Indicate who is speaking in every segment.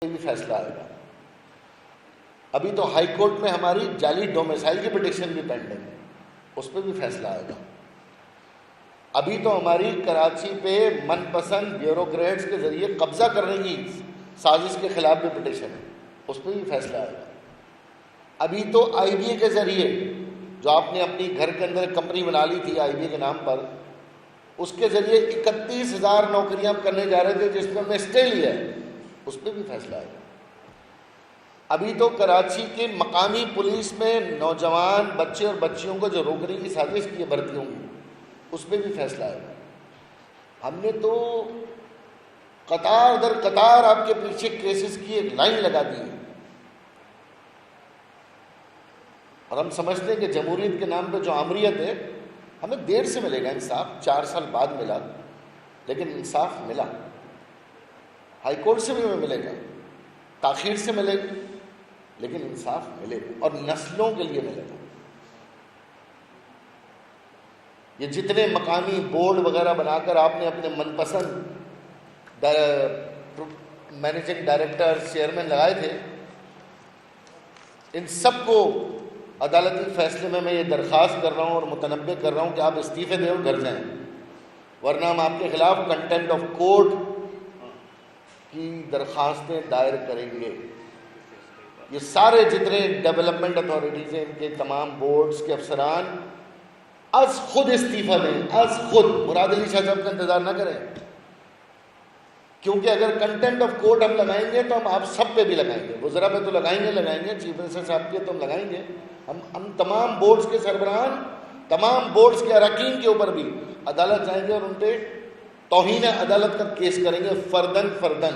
Speaker 1: بھی فیصلہ آئے گا. ابھی تو ہائی کورٹ میں ہماری جعلی ڈومیسائل کی پٹیشن بھی پینڈنگ ہے، اس پہ بھی فیصلہ آئے گا. ابھی تو ہماری کراچی پہ من پسند بیوروکریٹس کے ذریعے قبضہ کرنے کی سازش کے خلاف بھی پٹیشن ہے، اس پہ بھی فیصلہ آئے گا. ابھی تو آئی بی اے کے ذریعے جو آپ نے اپنی گھر کے اندر کمپنی بنا لی تھی آئی بی اے کے نام پر، اس کے ذریعے 31,000 نوکریاں کرنے جا رہے تھے جس میں ہم نے اسٹے لیا ہے، اس پہ بھی فیصلہ آئے گا. ابھی تو کراچی کے مقامی پولیس میں نوجوان بچے اور بچیوں کو جو روکنے کی سازش کی ہے بھرتیوں کی، اس پہ بھی فیصلہ آئے گا. ہم نے تو قطار در قطار آپ کے پیچھے کیسز کی ایک لائن لگا دی ہے، اور ہم سمجھتے ہیں کہ جمہوریت کے نام پہ جو آمریت ہے ہمیں دیر سے ملے گا انصاف، 4 سال بعد ملا لیکن انصاف ملا. ہائی کورٹ سے بھی ہمیں ملے گا، تاخیر سے ملے گا لیکن انصاف ملے گا، اور نسلوں کے لیے ملے گا. یہ جتنے مقامی بورڈ وغیرہ بنا کر آپ نے اپنے من پسند مینیجنگ ڈائریکٹر چیئرمین لگائے تھے، ان سب کو عدالتی فیصلے میں یہ درخواست کر رہا ہوں اور متنبع کر رہا ہوں کہ آپ استعفے دیں اور گھر جائیں، ورنہ ہم آپ کے خلاف کنٹمپٹ آف کورٹ کی درخواستیں دائر کریں گے. یہ سارے جتنے ڈیولپمنٹ اتھارٹیز ہیں، ان کے تمام بورڈز کے افسران از خود استعفیٰ دیں، از خود. مراد علی شاہ صاحب کا انتظار نہ کریں، کیونکہ اگر کنٹمپٹ آف کورٹ ہم لگائیں گے تو ہم آپ سب پہ بھی لگائیں گے. وزراء پہ تو لگائیں گے، چیف منسٹر صاحب کے تو ہم لگائیں گے. ہم تمام بورڈز کے سربراہان، تمام بورڈز کے اراکین کے اوپر بھی عدالت جائیں گے اور ان پہ توہین عدالت کا کیس کریں گے فردن فردن.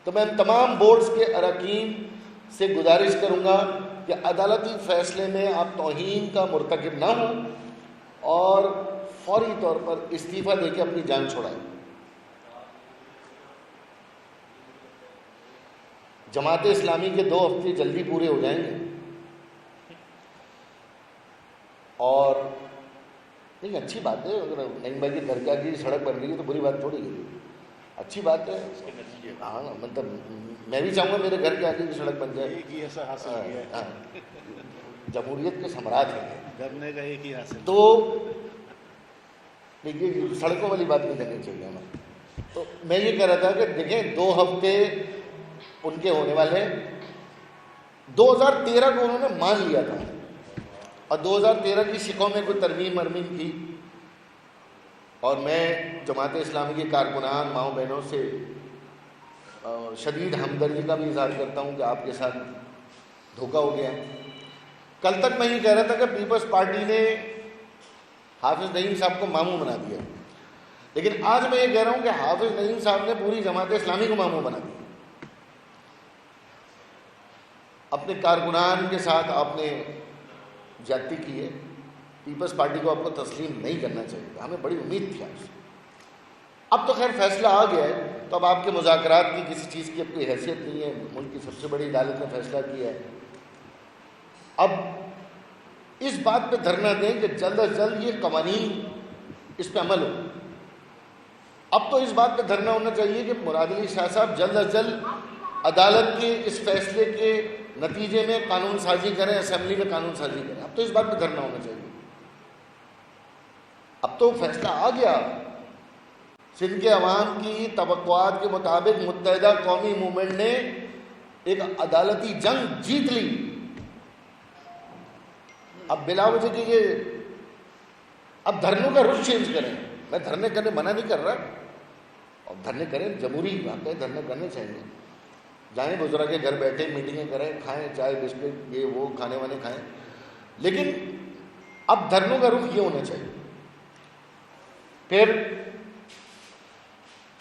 Speaker 1: تو میں ان تمام بورڈز کے اراکین سے گزارش کروں گا کہ عدالتی فیصلے میں آپ توہین کا مرتکب نہ ہوں اور فوری طور پر استعفیٰ دے کے اپنی جان چھوڑائیں. جماعت اسلامی کے 2 ہفتے جلدی پورے ہو جائیں گے، اور نہیں اچھی بات ہے، اگر نعیم بھائی کے گھر کے آگے سڑک بن رہی ہے تو بری بات تھوڑی ہے، اچھی بات ہے. ہاں مطلب میں بھی چاہوں گا میرے گھر کے آگے کی سڑک بن جائے. جمہوریت کے ثمرات ہیں تو دیکھیے سڑکوں والی بات نہیں کرنی چاہیے ہمیں. تو میں یہ کہہ رہا تھا کہ دیکھیں 2 ہفتے ان کے ہونے والے، 2013 کو انہوں نے مان لیا تھا اور 2013 کی سکھوں میں کوئی ترمیم مرمیم کی، اور میں جماعت اسلامی کے کارکنان ماؤں بہنوں سے شدید ہمدردی کا بھی اظہار کرتا ہوں کہ آپ کے ساتھ دھوکہ ہو گیا. کل تک میں یہ کہہ رہا تھا کہ پیپلز پارٹی نے حافظ نعیم صاحب کو ماموں بنا دیا، لیکن آج میں یہ کہہ رہا ہوں کہ حافظ نعیم صاحب نے پوری جماعت اسلامی کو ماموں بنا دیا. اپنے کارکنان کے ساتھ آپ نے زیادتی کی ہے، پیپلز پارٹی کو آپ کو تسلیم نہیں کرنا چاہیے. ہمیں بڑی امید تھی آپ سے. اب تو خیر فیصلہ آ گیا ہے، تو اب آپ کے مذاکرات کی کسی چیز کی اب کوئی حیثیت نہیں ہے. ملک کی سب سے بڑی عدالت نے فیصلہ کیا ہے. اب اس بات پہ دھرنا دیں کہ جلد از جلد یہ قوانین اس پہ عمل ہو. اب تو اس بات پہ دھرنا ہونا چاہیے کہ مراد علی شاہ صاحب جلد از جلد عدالت کے اس فیصلے کے نتیجے میں قانون سازی کریں، اسمبلی میں قانون سازی کریں. اب تو اس بات پہ دھرنا ہونا چاہیے. اب تو فیصلہ آ گیا. سندھ کے عوام کی توقعات کے مطابق متحدہ قومی موومنٹ نے ایک عدالتی جنگ جیت لی. اب بلا وجہ کہ یہ اب دھرنوں کا رخ چینج کریں. میں دھرنے کرنے منع نہیں کر رہا، اور دھرنے کریں، جمہوری بات ہے، دھرنے کرنے چاہیے. جائیں وزراء کے گھر بیٹھے میٹنگیں کریں، کھائیں چائے بسکٹ یہ وہ کھانے وانے کھائیں، لیکن اب دھرنوں کا رخ یہ ہونا چاہیے. پھر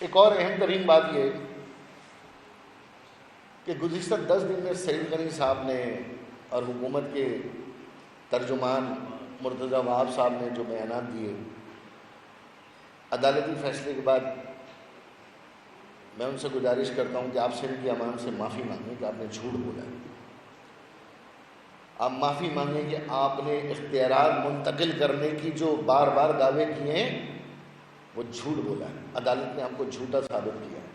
Speaker 1: ایک اور اہم ترین بات یہ کہ گزشتہ 10 دن میں سعید غنی صاحب نے اور حکومت کے ترجمان مرتضی وہاب صاحب نے جو بیانات دیے عدالتی فیصلے کے بعد، میں ان سے گزارش کرتا ہوں کہ آپ سندھ کی عوام سے معافی مانگیں کہ آپ نے جھوٹ بولا ہے. آپ معافی مانگیں کہ آپ نے اختیارات منتقل کرنے کی جو بار بار دعوے کیے ہیں وہ جھوٹ بولا ہے. عدالت نے آپ کو جھوٹا ثابت کیا ہے.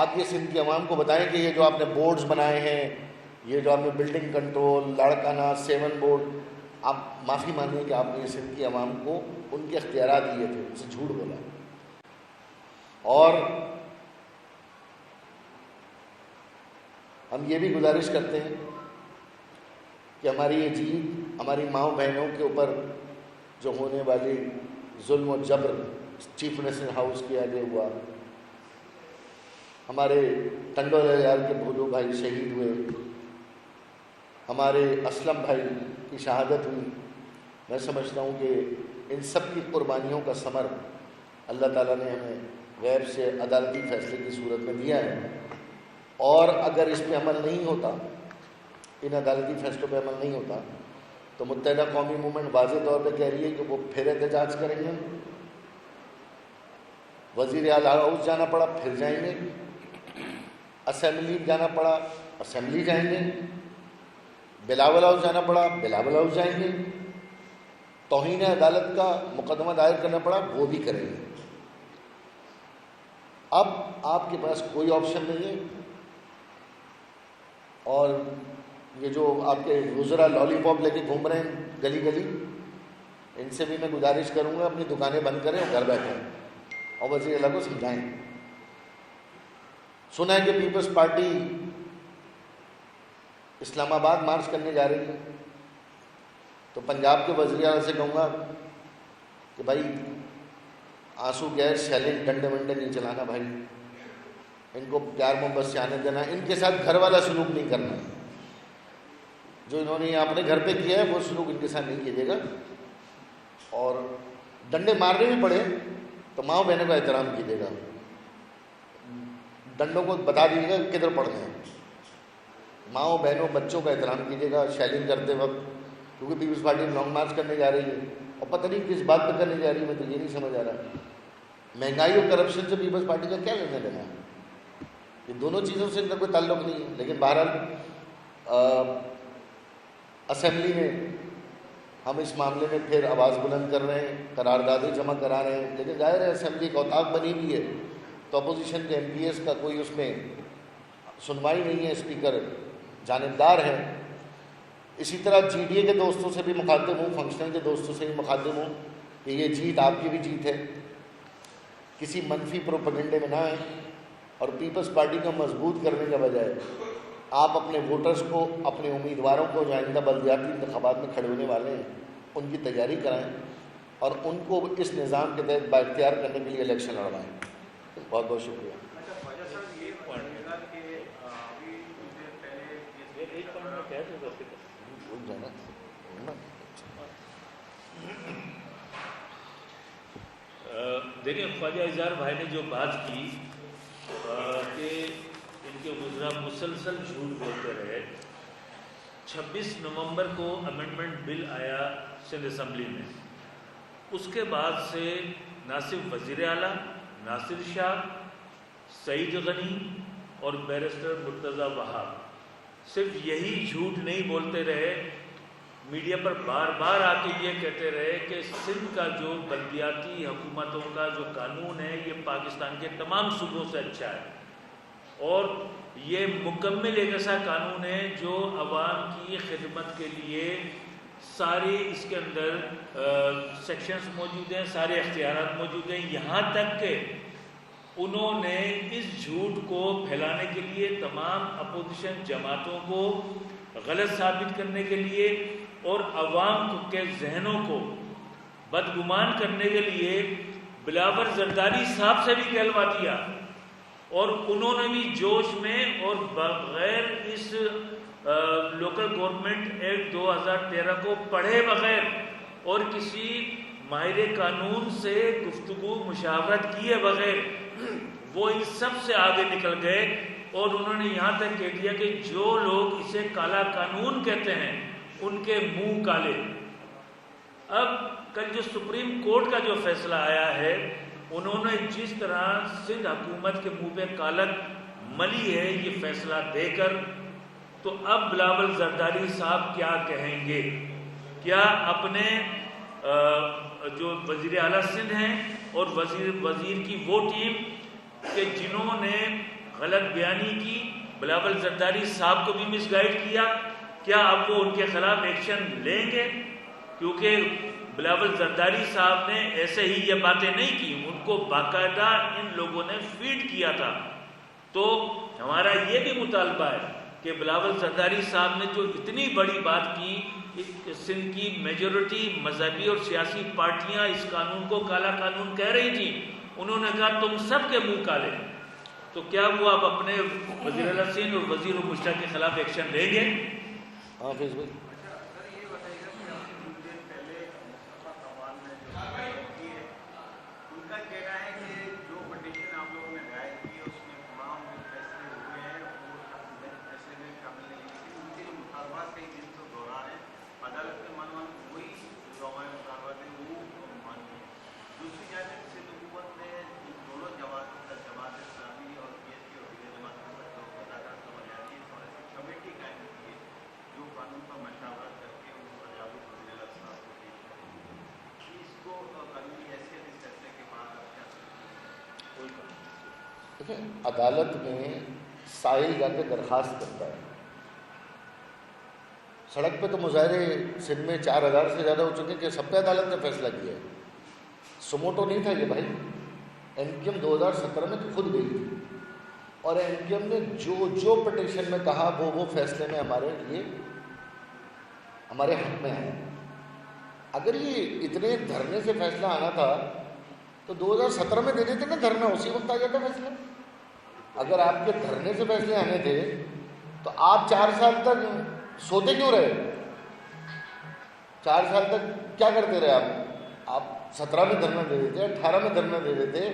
Speaker 1: آپ یہ سندھ کی عوام کو بتائیں کہ یہ جو آپ نے بورڈز بنائے ہیں، یہ جو آپ نے بلڈنگ کنٹرول، لاڑکانہ، 7 بورڈ، آپ معافی مانگیں کہ آپ نے یہ سندھ کی عوام کو ان کے اختیارات دیے تھے، اسے جھوٹ بولا. اور ہم یہ بھی گزارش کرتے ہیں کہ ہماری یہ جیت ہماری ماؤں بہنوں کے اوپر جو ہونے والی ظلم و جبر چیف منسٹر ہاؤس کے آگے ہوا، ہمارے ٹنڈول یار کے بھولو بھائی شہید ہوئے، ہمارے اسلم بھائی کی شہادت ہوئی، میں سمجھتا ہوں کہ ان سب کی قربانیوں کا ثمر اللہ تعالیٰ نے ہمیں غیب سے عدالتی فیصلے کی صورت میں دیا ہے. اور اگر اس پہ عمل نہیں ہوتا، ان عدالتی فیصلوں پہ عمل نہیں ہوتا، تو متحدہ قومی موومنٹ واضح طور پہ کہہ رہی ہے کہ وہ پھر احتجاج کریں گے. وزیر اعلیٰ ہاؤس جانا پڑا پھر جائیں گے، اسمبلی جانا پڑا اسمبلی جائیں گے، بلاول ہاؤس جانا پڑا بلاول ہاؤس جائیں گے، توہین عدالت کا مقدمہ دائر کرنا پڑا وہ بھی کریں گے. اب آپ کے پاس کوئی آپشن نہیں ہے. اور یہ جو آپ کے وزراء لالی پاپ لے کے گھوم رہے ہیں گلی گلی، ان سے بھی میں گزارش کروں گا اپنی دکانیں بند کریں اور گھر بیٹھیں اور وزیر اعلیٰ کو سمجھائیں. سنا ہے کہ پیپلز پارٹی اسلام آباد مارچ کرنے جا رہی ہے، تو پنجاب کے وزیر اعلیٰ سے کہوں گا کہ بھائی آنسو گیس شیلنگ ڈنڈے ونڈے نہیں چلانا بھائی، ان کو پیار محبت سے آنے دینا، ان کے ساتھ گھر والا سلوک نہیں کرنا. جو انہوں نے اپنے گھر پہ کیا ہے وہ سلوک ان کے ساتھ نہیں کیجیے گا. اور ڈنڈے مارنے بھی پڑے تو ماؤں بہنوں کا احترام کیجیے گا، ڈنڈوں کو بتا دیجیے گا کدھر پڑنے ہیں. ماؤں بہنوں بچوں کا احترام کیجیے گا شیلنگ کرتے وقت، کیونکہ پیپلز پارٹی لانگ مارچ کرنے جا رہی ہے اور پتہ نہیں کس بات پہ کرنے جا رہی ہے، میں تو یہ نہیں سمجھ آ رہا. مہنگائی اور کرپشن سے پیپلز پارٹی کا کیا لینا دینا ہے؟ یہ دونوں چیزوں سے ان کا کوئی تعلق نہیں ہے. لیکن بہرحال اسمبلی میں ہم اس معاملے میں پھر آواز بلند کر رہے ہیں، قراردادیں جمع کرا رہے ہیں. لیکن ظاہر ہے اسمبلی کا اوتاق بنی ہوئی ہے تو اپوزیشن کے ایم پی ایس کا کوئی اس میں سنوائی نہیں ہے، اسپیکر جانبدار ہے. اسی طرح جی ڈی اے کے دوستوں سے بھی مخاطب ہوں، فنکشنل کے دوستوں سے بھی مخاطب ہوں کہ یہ جیت آپ کی بھی جیت ہے. کسی منفی پروپیگنڈے میں نہ آئیں اور پیپلز پارٹی کو مضبوط کرنے کے بجائے آپ اپنے ووٹرز کو، اپنے امیدواروں کو جو آئندہ بلدیاتی انتخابات میں کھڑے ہونے والے ہیں ان کی تیاری کرائیں اور ان کو اس نظام کے تحت بااختیار کرنے کے لیے الیکشن لڑوائیں. بہت بہت شکریہ.
Speaker 2: دیکھیں خواجہ اظہار بھائی نے جو بات کی کہ ان کے وزراء مسلسل جھوٹ بولتے رہے. 26 نومبر کو امینڈمنٹ بل آیا سندھ اسمبلی میں، اس کے بعد سے نہ صرف وزیر اعلیٰ ناصر شاہ، سعید غنی اور بیرسٹر مرتضیٰ وہاب صرف یہی جھوٹ نہیں بولتے رہے، میڈیا پر بار بار آ کے یہ کہتے رہے کہ سندھ کا جو بلدیاتی حکومتوں کا جو قانون ہے یہ پاکستان کے تمام صوبوں سے اچھا ہے اور یہ مکمل ایک ایسا قانون ہے جو عوام کی خدمت کے لیے سارے اس کے اندر سیکشنز موجود ہیں، سارے اختیارات موجود ہیں. یہاں تک کہ انہوں نے اس جھوٹ کو پھیلانے کے لیے تمام اپوزیشن جماعتوں کو غلط ثابت کرنے کے لیے اور عوام کے ذہنوں کو بدگمان کرنے کے لیے بلاول زرداری صاحب سے بھی کہلوا دیا اور انہوں نے بھی جوش میں اور بغیر اس لوکل گورنمنٹ ایکٹ 2013 کو پڑھے بغیر اور کسی ماہر قانون سے گفتگو مشاورت کیے بغیر وہ ان سب سے آگے نکل گئے اور انہوں نے یہاں تک کہہ دیا کہ جو لوگ اسے کالا قانون کہتے ہیں ان کے منہ کالے. اب کل جو سپریم کورٹ کا جو فیصلہ آیا ہے، انہوں نے جس طرح سندھ حکومت کے منہ پہ کالک ملی ہے یہ فیصلہ دے کر، تو اب بلاول زرداری صاحب کیا کہیں گے؟ کیا اپنے جو وزیر اعلیٰ سندھ ہیں اور وزیر کی وہ ٹیم کہ جنہوں نے غلط بیانی کی، بلاول زرداری صاحب کو بھی مس گائیڈ کیا، کیا اب وہ ان کے خلاف ایکشن لیں گے؟ کیونکہ بلاول زرداری صاحب نے ایسے ہی یہ باتیں نہیں کی، ان کو باقاعدہ ان لوگوں نے فیڈ کیا تھا. تو ہمارا یہ بھی مطالبہ ہے کہ بلاول زرداری صاحب نے جو اتنی بڑی بات کی، سندھ کی میجورٹی مذہبی اور سیاسی پارٹیاں اس قانون کو کالا قانون کہہ رہی تھیں، انہوں نے کہا تم سب کے منہ کالے. تو کیا وہ اب اپنے وزیر اعلیٰ سندھ اور وزیر المشتہ کے خلاف ایکشن لیں گے؟
Speaker 1: حافظ بھائی عدالت میں سائل جا کے درخواست کرتا ہے. سڑک پہ تو مظاہرے سندھ میں 4000 سے زیادہ ہو چکے کہ سب پہ عدالت نے فیصلہ کیا ہے. سموٹو نہیں تھا یہ بھائی، این کے ایم 2017 میں تو خود گئی تھی، اور این کے ایم نے جو پٹیشن میں کہا وہ فیصلے میں ہمارے لیے ہمارے حق میں آیا. اگر یہ اتنے دھرنے سے فیصلہ آنا تھا تو 2017 میں دے دیتے نا دھرنا، اسی وقت آ جاتا فیصلہ. اگر آپ کے دھرنے سے فیصلے آنے تھے تو آپ 4 سال تک سوتے کیوں رہے؟ 4 سال تک کیا کرتے رہے آپ 17 میں دھرنا دے دیتے، 18 میں دھرنا دے دیتے.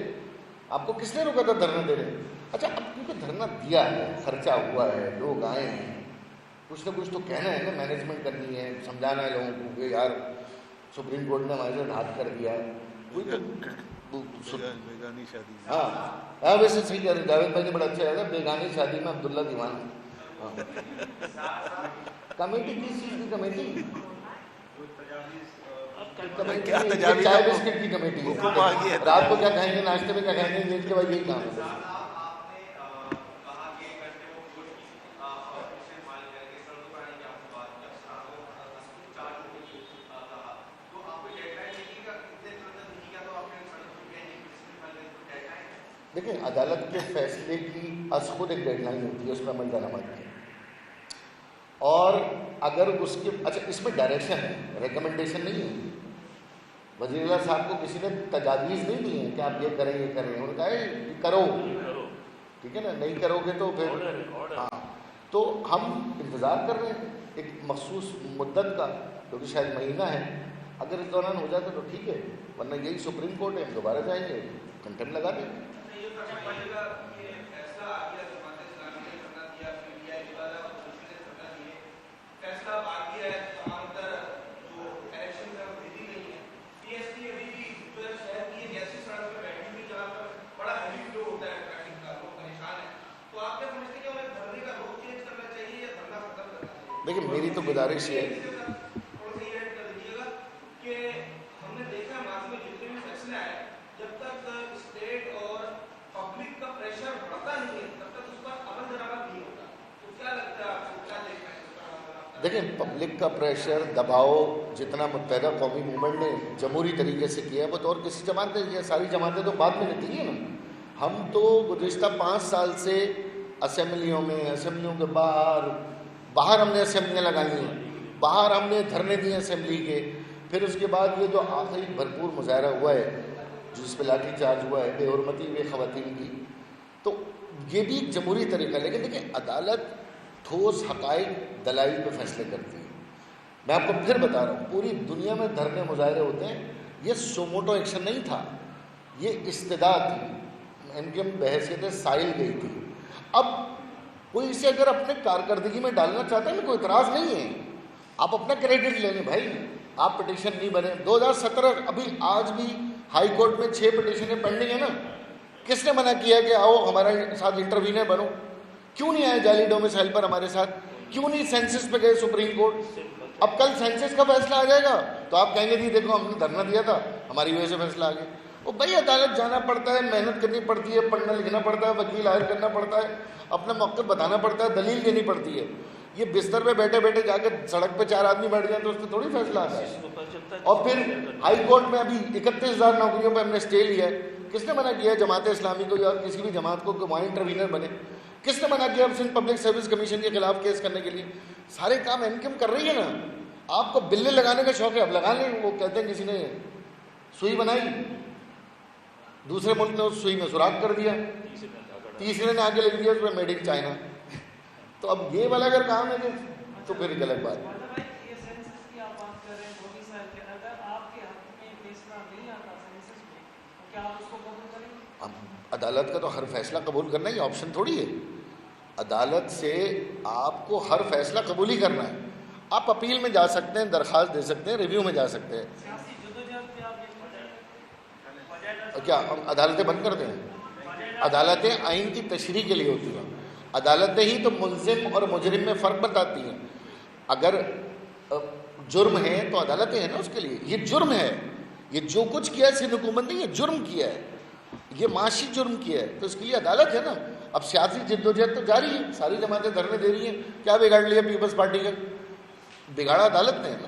Speaker 1: آپ کو کس نے روکا تھا دھرنا دینے؟ اچھا اب کیونکہ دھرنا دیا ہے، خرچہ ہوا ہے، لوگ آئے ہیں، کچھ نہ کچھ تو کہنا ہے نا، مینجمنٹ کرنی ہے، سمجھانا ہے لوگوں کو کہ یار سپریم کورٹ نے ہمارے ساتھ ہاتھ کر دیا ہے. کوئی تو
Speaker 3: بیگانی شادی.
Speaker 1: ہاں ویسے صحیح کہہ رہے جاوید بھائی نے بڑا اچھا کہا، بیگانی شادی میں عبداللہ دیوان. کمیٹی کس چیز کی کمیٹی؟ چائے بسکٹ کی کمیٹی ہے. رات کو کیا کھائیں گے، ناشتے میں کیا کھائیں گے، نیٹ کے بعد یہی کام ہے. دیکھیں عدالت کے فیصلے کی از خود ایک ڈیڈ لائن ہوتی ہے، اس میں عمل درآمد کی. اور اگر اس کے اچھا اس میں ڈائریکشن ہے، ریکمنڈیشن نہیں ہے. وزیر اعلیٰ صاحب کو کسی نے تجاویز نہیں دی ہیں کہ آپ یہ کریں یہ کریں، انہوں نے کہا ہے کرو، ٹھیک ہے نا، نہیں کرو گے تو پھر ہاں. تو ہم انتظار کر رہے ہیں ایک مخصوص مدت کا، جو کہ شاید مہینہ ہے. اگر اس دوران ہو جاتا تو ٹھیک ہے، ورنہ یہی سپریم کورٹ ہے، ہم دوبارہ جائیں گے، کنٹمپٹ لگا دیں گے. دیکھیں میری تو گزارش یہ ہے دیکھیں پبلک کا پریشر دباؤ جتنا متحدہ قومی موومنٹ نے جمہوری طریقے سے کیا ہے وہ تو اور کسی جماعت نے کیا. ساری جماعتیں تو بعد میں نکلی ہیں نا. ہم تو گزشتہ 5 سال سے اسمبلیوں میں، اسمبلیوں کے باہر ہم نے اسمبلیاں لگائی ہیں، باہر ہم نے دھرنے دیے اسمبلی کے. پھر اس کے بعد یہ جو آخری بھرپور مظاہرہ ہوا ہے جس پہ لاٹھی چارج ہوا ہے، بے حرمتی ہوئی خواتین کی، تو یہ بھی ایک جمہوری طریقہ. لیکن دیکھیں عدالت ٹھوس حقائق دلائل پہ فیصلے کرتی ہے. میں آپ کو پھر بتا رہا ہوں، پوری دنیا میں دھرنے مظاہرے ہوتے ہیں. یہ سوموٹو ایکشن نہیں تھا، یہ استدعا تھی. ان کے بحیثیت سائل گئی تھی. اب کوئی اسے اگر اپنے کارکردگی میں ڈالنا چاہتا ہے نا، کوئی اعتراض نہیں ہے، آپ اپنا کریڈٹ لے لیں بھائی. آپ پٹیشن نہیں بنے 2017 ابھی آج بھی ہائی کورٹ میں 6 پٹیشنیں پینڈنگ ہیں نا. کس نے منع کیا کہ آؤ ہمارے ساتھ انٹروینر بنو؟ کیوں نہیں آئے جعلی ڈومیسائل پر ہمارے ساتھ؟ کیوں نہیں سینسس پہ گئے سپریم کورٹ؟ اب کل سینسس کا فیصلہ آ جائے گا تو آپ کہیں گے جی دیکھو ہم نے دھرنا دیا تھا، ہماری وجہ سے فیصلہ آ گیا. وہ بھائی عدالت جانا پڑتا ہے, محنت کرنی پڑتی ہے, پڑھنا لکھنا پڑتا ہے, وکیل ہائر کرنا پڑتا ہے, اپنا موقف بتانا پڑتا ہے, دلیل دینی پڑتی ہے. یہ بستر پہ بیٹھے بیٹھے جا کے سڑک پہ 4 آدمی بیٹھ جائیں تو اس پہ تھوڑی فیصلہ آتا ہے. اور پھر ہائی کورٹ میں ابھی 31,000 نوکریوں پہ ہم نے اسٹے لیا ہے. کس نے منع کیا ہے جماعت اسلامی کو یا کسی بھی جماعت کو کہ وہاں انٹروینر بنے؟ کس نے منع کیا اب سندھ پبلک سروس کمیشن کے خلاف کیس کرنے کے لیے؟ سارے کام ایم کر رہی ہے نا. آپ کو بلے لگانے کا شوق ہے, اب لگا لیں. وہ کہتے ہیں کسی نے سوئی بنائی, دوسرے ملک نے اس سوئی میں سوراخ کر دیا, تیسرے نے آگے لکھ دیا اس میں میڈ ان چائنا. تو اب یہ والا اگر کام ہے تو پھر ایک الگ بات. عدالت کا تو ہر فیصلہ قبول کرنا ہی آپشن تھوڑی ہے. عدالت سے آپ کو ہر فیصلہ قبول ہی کرنا ہے. آپ اپیل میں جا سکتے ہیں, درخواست دے سکتے ہیں, ریویو میں جا سکتے ہیں. کیا ہم عدالتیں بند کر دیں؟ عدالتیں آئین کی تشریح کے لیے ہوتی ہیں. عدالتیں ہی تو ملزم اور مجرم میں فرق بتاتی ہیں. اگر جرم ہے تو عدالتیں ہیں نا اس کے لیے. یہ جرم ہے, یہ جو کچھ کیا ہے سندھ حکومت نے یہ جرم کیا ہے, یہ معاشی جرم کیا ہے, تو اس کے لیے عدالت ہے نا. اب سیاسی جدوجہد تو جاری ہے, ساری جماعتیں دھرنے دے رہی ہیں. کیا بگاڑ لیا پیپلز پارٹی کا؟ بگاڑا عدالت نے ہے نا.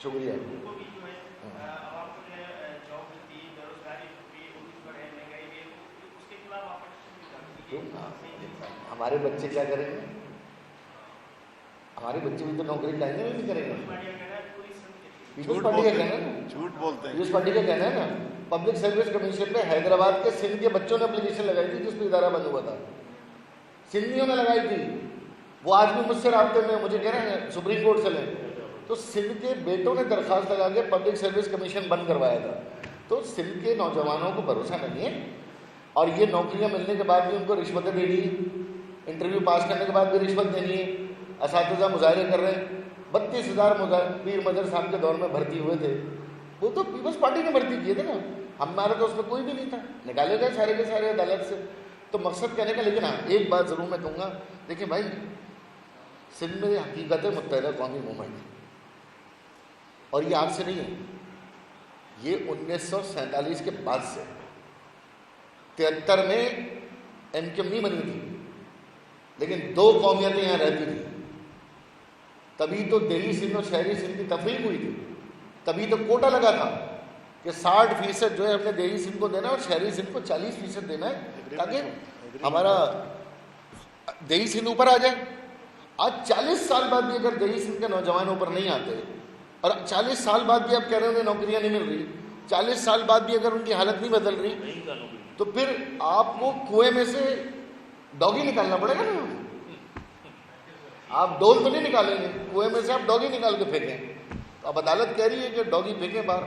Speaker 1: شکریہ. ہمارے بچے کیا کریں گے؟ ہمارے بچے بھی تو نوکری لائیں گے, نہیں کریں گے. پیپلز پارٹی کا کہنا ہے نا,
Speaker 3: جھوٹ بولتے ہیں.
Speaker 1: پیپلز پارٹی کا کہنا ہے نا. پبلک سروس کمیشن پہ حیدرآباد کے سندھ کے بچوں نے اپلیکیشن لگائی تھی جس پہ ادارہ بند ہوا تھا. سندھیوں نے لگائی تھی. وہ آج بھی مجھ سے رابطے میں, مجھے کہہ رہے ہیں سپریم کورٹ سے لیں. تو سندھ کے بیٹوں نے درخواست لگا کے پبلک سروس کمیشن بند کروایا تھا. تو سندھ کے نوجوانوں کو بھروسہ نہیں ہے, اور یہ نوکریاں ملنے کے بعد بھی ان کو رشوتیں دینی ہے, انٹرویو پاس کرنے کے بعد بھی رشوت دینی ہے. اساتذہ مظاہرے کر رہے ہیں. 32,000 پیر مظہر صاحب کے دور میں بھرتی ہوئے تھے, وہ تو پیپلز پارٹی نے بھرتی کیے تھے نا. ہمارا تو اس میں کوئی بھی نہیں تھا, نکالے گئے سارے کے سارے عدالت سے. تو مقصد کہنے کا, لیکن ہاں ایک بات ضرور میں کہوں گا, دیکھیں بھائی سندھ میں حقیقت متحدہ قومی موومنٹ ہے, اور یہ آج سے نہیں ہے, یہ 1947 کے بعد سے. 73 میں ایم کیو نہیں بنی تھی, لیکن 2 قومیتیں یہاں رہتی تھیں. تبھی تو دیہی سندھ اور شہری سندھ کی تفریق ہوئی تھی. تبھی تو کوٹا لگا تھا کہ 60% جو ہے ہم نے دیہی سندھ کو دینا ہے اور شہری سندھ کو 40% دینا ہے, تاکہ ہمارا دیہی سندھ اوپر آ جائے. آج 40 سال بعد بھی اگر دیہی سندھ کے نوجوان اوپر نہیں آتے, اور 40 سال بعد بھی آپ کہہ رہے ہیں انہیں نوکریاں نہیں مل رہی, 40 سال بعد بھی اگر ان کی حالت نہیں بدل رہی, تو پھر آپ کو کنویں میں سے ڈوگی نکالنا پڑے گا نا. آپ ڈول تو نہیں نکالیں گے, کنویں میں سے آپ ڈوگی نکال کے پھینکیں. تو اب عدالت کہہ رہی ہے کہ ڈوگی پھینکیں باہر.